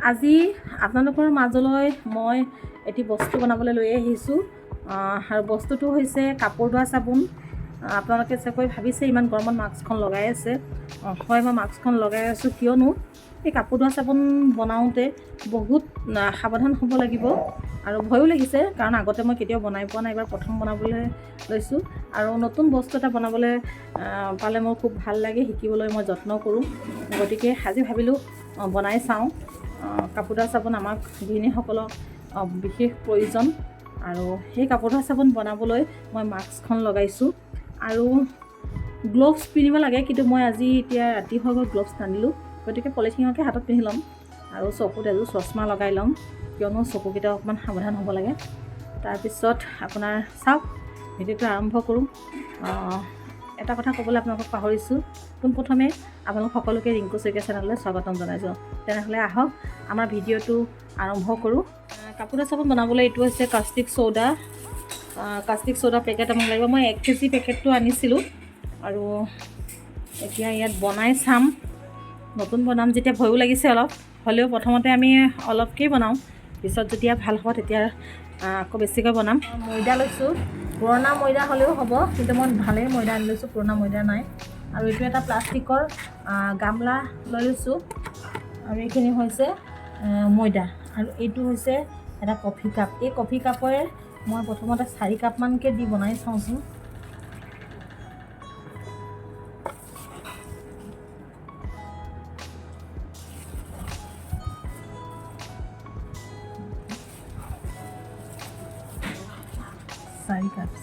আজি আপোনালোকৰ মাজলৈ মই এটি বস্তু বনাবলৈ লৈ আহিছোঁ আৰু বস্তুটো হৈছে কাপোৰ ধোৱা চাবোন। আপোনালোকে চাগৈ ভাবিছে ইমান গৰমত মাস্কখন লগাই আছে। হয়, মই মাস্কখন লগাই আছোঁ কিয়নো এই কাপোৰ ধোৱা চাবোন বনাওঁতে বহুত সাৱধান হ'ব লাগিব আৰু ভয়ো লাগিছে, কাৰণ আগতে মই কেতিয়াও বনাই পোৱা নাই, এইবাৰ প্ৰথম বনাবলৈ লৈছোঁ আৰু নতুন বস্তু এটা বনাবলৈ পালে মোৰ খুব ভাল লাগে, শিকিবলৈ মই যত্ন কৰোঁ। গতিকে আজি ভাবিলোঁ বনাই চাওঁ। কাপোৰ ধোৱা চাবোন আমাক গৃহিণীসকলক বিশেষ প্ৰয়োজন আৰু সেই কাপোৰ ধোৱা চাবোন বনাবলৈ মই মাস্কখন লগাইছোঁ আৰু গ্ল'ভছ পিন্ধিব লাগে, কিন্তু মই আজি এতিয়া ৰাতি হৈ গ'ল গ্ল'ভছ নানিলোঁ, গতিকে পলিথিনকে হাতত পিন্ধি ল'ম আৰু চকুত এযোৰ চশমা লগাই ল'ম, কিয়নো চকুকেইটা অকণমান সাৱধান হ'ব লাগে। তাৰপিছত আপোনাৰ চাওক, ভিডিঅ'টো আৰম্ভ কৰোঁ। এটা কথা ক'বলৈ আপোনালোকক পাহৰিছোঁ, পোনপ্ৰথমে আপোনালোক সকলোকে ৰিংকু শইকীয়া চেনেললৈ স্বাগতম জনাইছোঁ। তেনেহ'লে আহক আমাৰ ভিডিঅ'টো আৰম্ভ কৰোঁ। কাপোৰ ধোৱা চাবোন বনাবলৈ এইটো হৈছে কাষ্টিক চ'ডা। কাষ্টিক চ'ডা পেকেট আমাক লাগিব। মই 1 কেজি পেকেটটো আনিছিলোঁ আৰু এতিয়া ইয়াত বনাই চাম। নতুন বনাম যেতিয়া ভয়ো লাগিছে অলপ, হ'লেও প্ৰথমতে আমি অলপকেই বনাওঁ, পিছত যেতিয়া ভাল হ'ব তেতিয়া আকৌ বেছিকৈ বনাম। ময়দা লৈছোঁ, পুৰণা ময়দা হ'লেও হ'ব, কিন্তু মই ভালেই ময়দা আনি লৈছোঁ, পুৰণা ময়দা নাই। আৰু এইটো এটা প্লাষ্টিকৰ গামলা লৈ লৈছোঁ আৰু এইখিনি হৈছে ময়দা আৰু এইটো হৈছে এটা কফি কাপ। এই কফি কাপৰে মই প্ৰথমতে 4 কাপমানকৈ দি বনাই চাওঁচোন।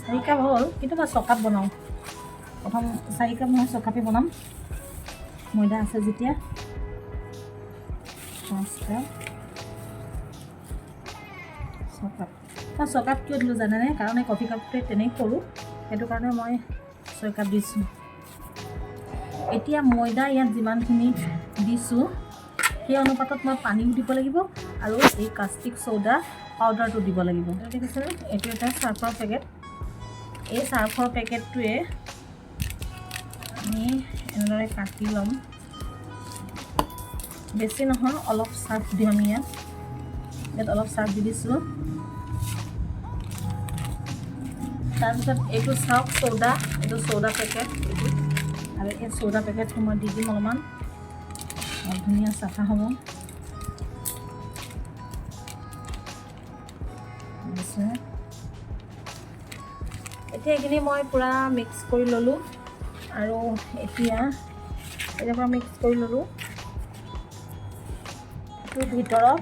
চাৰি কাপ হ'ল, কিন্তু মই 6 কাপ বনাওঁ। প্ৰথম 4 কাপ নহয় 6 কাপেই বনাম, ময়দা আছে যেতিয়া। 5 কাপ, 6 কাপ। মই 6 কাপ কিয় দিলোঁ জানেনে? কাৰণ এই কফি কাপটোৱে তেনেই সৰু, সেইটো কাৰণে মই 6 কাপ দিছোঁ। এতিয়া ময়দা ইয়াত যিমানখিনি দিছোঁ সেই অনুপাতত মই পানীও দিব লাগিব আৰু এই কাষ্টিক চ'ডা পাউডাৰটো দিব লাগিব। দেখিছেনে? এইটো এটা চাৰ্ফৰ পেকেট। এই চাৰ্ফৰ পেকেটটোৱে আমি এনেদৰে কাটি ল'ম। বেছি নহয়, অলপ চাৰ্ফ দিম আমি ইয়াত অলপ চাৰ্ফ দি দিছোঁ। তাৰপিছত এইটো চাওক চ'ডা, এইটো চ'ডা পেকেট এইটো, আৰু এই চ'ডা পেকেটটো মই দি দিম অলপমান, ধুনীয়া চাফা হ'ব। এতিয়া এইখিনি মই পূৰা মিক্স কৰি ল'লোঁ আৰু এতিয়া ইয়াৰ পৰা মিক্স কৰি ল'লোঁ। এইটোৰ ভিতৰত,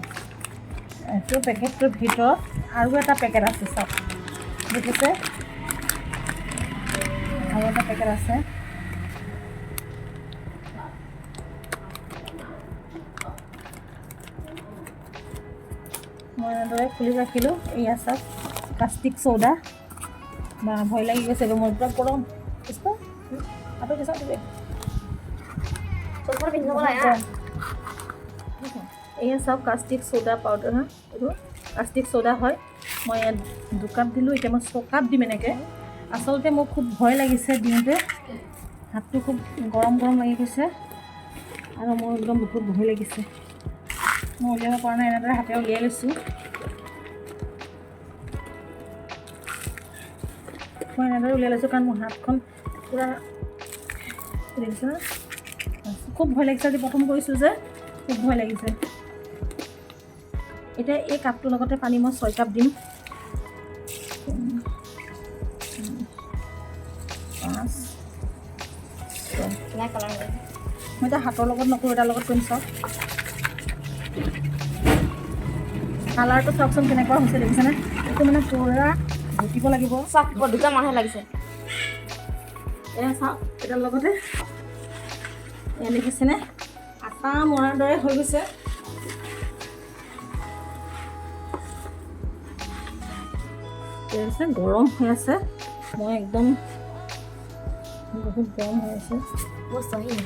এইটো পেকেটটোৰ ভিতৰত আৰু এটা পেকেট আছে, চাওক দেখিছে, আৰু এটা পেকেট আছে। মই এনেদৰে খুলি ৰাখিলোঁ। এয়া চাওক কাষ্টিক চ'ডা। বা ভয় লাগি গৈছে, মোৰ পৰা গৰম এয়া চাওক কাষ্টিক চ'ডা পাউডাৰ, এইটো কাষ্টিক চ'ডা হয়। মই ইয়াত 2 কাপ দিলোঁ, এতিয়া মই 6 কাপ দিম এনেকৈ। আচলতে মোৰ খুব ভয় লাগিছে দিওঁতে, হাতটো খুব গৰম গৰম লাগি গৈছে আৰু মোৰ একদম বহুত ভয় লাগিছে। মই উলিয়াব পৰা নাই, এনেদৰে হাতে উলিয়াই লৈছোঁ। মই এনেদৰে উলিয়াই লৈছোঁ কাৰণ মোৰ হাতখন পূৰা দেখিছে ন, খুব ভয় লাগিছে। আজি প্ৰথম কৰিছোঁ যে খুব ভয় লাগিছে। এতিয়া এই কাপটোৰ লগতে পানী মই 6 কাপ দিম। 5, 6। মই এতিয়া হাতৰ লগত নকৰোঁ, এটাৰ লগত কৰিম। চাওক কালাৰটো চাওকচোন কেনেকুৱা হৈছে, দেখিছেনে? এইটো মানে পূৰা ঘুটিব লাগিব। চাওক 2টা মানুহে লাগিছে। এয়া চাওক, এটাৰ লগতে এয়া দেখিছেনে, আটা মৰাৰ দৰে হৈ গৈছে। গৰম হৈ আছে, মই একদম বহুত গৰম হৈ আছে,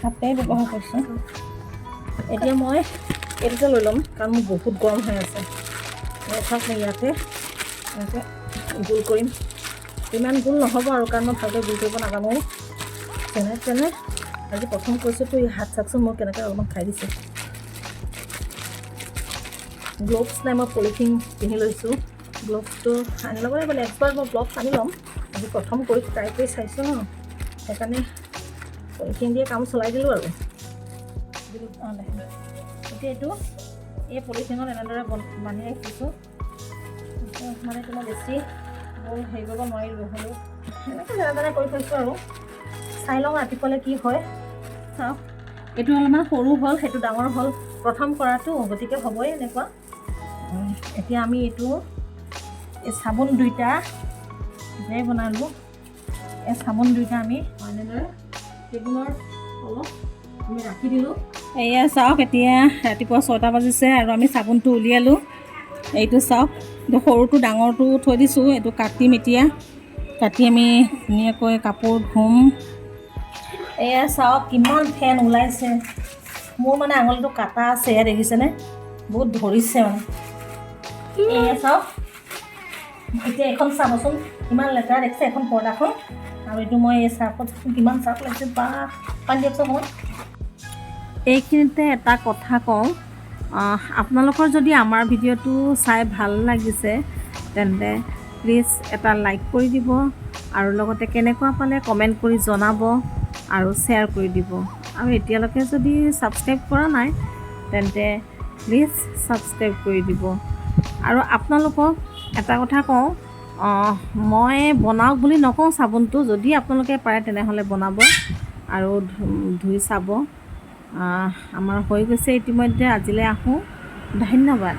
হাতে ব্যৱহাৰ কৰিছোঁ। এতিয়া মই এইটোতে লৈ ল'ম কাৰণ মোৰ বহুত গৰম হৈ আছে। চাওক মই ইয়াতে এনেকৈ গোল কৰিম। ইমান গোল নহ'ব আৰু, কাৰণ মই ভালকৈ গোল কৰিব নাজানো। তেনে আজি প্ৰথম কৈছোঁতো, এই হাত চাওকচোন মোৰ কেনেকৈ অলপমান খাই দিছে। গ্ল'ভছ নাই, মই পলিথিন পিন্ধি লৈছোঁ। গ্ল'ভছটো আনি ল'ব লাগিব, নেক্সট বাৰ মই গ্ল'ভছ আনি ল'ম। আজি প্ৰথম ট্ৰাই কৰি চাইছোঁ ন, সেইকাৰণে পলিথিন দিয়ে কাম চলাই দিলোঁ আৰু। এতিয়া এইটো এই পলিথিনত এনেদৰে বান্ধি ৰাখিছোঁ, মানে তোমাৰ বেছি মোৰ হেৰি কৰিব নোৱাৰিলোঁ, হ'লেও এনেকৈ যেনে কৰি থৈছোঁ আৰু। চাই লওঁ ৰাতিপুৱালৈ কি হয়। চাওক, এইটো অলপমান সৰু হ'ল, সেইটো ডাঙৰ হ'ল, প্ৰথম কৰাটো, গতিকে হ'বই এনেকুৱা। এতিয়া আমি এইটো এই চাবোন দুইটা বনালোঁ, এই চাবোন দুইটা আমি এনেদৰে টেবুলৰ তলত আমি ৰাখি দিলোঁ। এয়া চাওক, এতিয়া ৰাতিপুৱা 6টা বাজিছে আৰু আমি চাবোনটো উলিয়ালোঁ। এইটো চাওক, এইটো সৰুটো ডাঙৰটো থৈ দিছোঁ, এইটো কাটিম এতিয়া। কাটি আমি ধুনীয়াকৈ কাপোৰ ধুম। এয়া চাওক কিমান ফেন ওলাইছে। মোৰ মানে আঙুলিটো কাটা আছে, এয়া দেখিছেনে, বহুত ধৰিছে মানে। এয়া চাওক, এতিয়া এখন চাবচোন ইমান লেতেৰা দেখিছে এখন পৰ্দাখন। আৰু এইটো মই এই চাৰ্ফত কিমান চাৰ্ফ লাগিছে, বা পানী দিয়কচোন মই। এইখিনিতে এটা কথা কওঁ, আপোনালোকৰ যদি আমাৰ ভিডিঅ'টো চাই ভাল লাগিছে তেন্তে প্লিজ এটা লাইক কৰি দিব, আৰু লগতে কেনেকুৱা পালে কমেণ্ট কৰি জনাব আৰু শ্বেয়াৰ কৰি দিব। আৰু এতিয়ালৈকে যদি ছাবস্ক্ৰাইব কৰা নাই তেন্তে প্লিজ ছাবস্ক্ৰাইব কৰি দিব। আৰু আপোনালোকক এটা কথা কওঁ, মই বনাওক বুলি নকওঁ চাবোনটো, যদি আপোনালোকে পাৰে তেনেহ'লে বনাব আৰু ধুই চাব। আমাৰ হৈ গৈছে ইতিমধ্যে। আজিলৈ আহোঁ, ধন্যবাদ।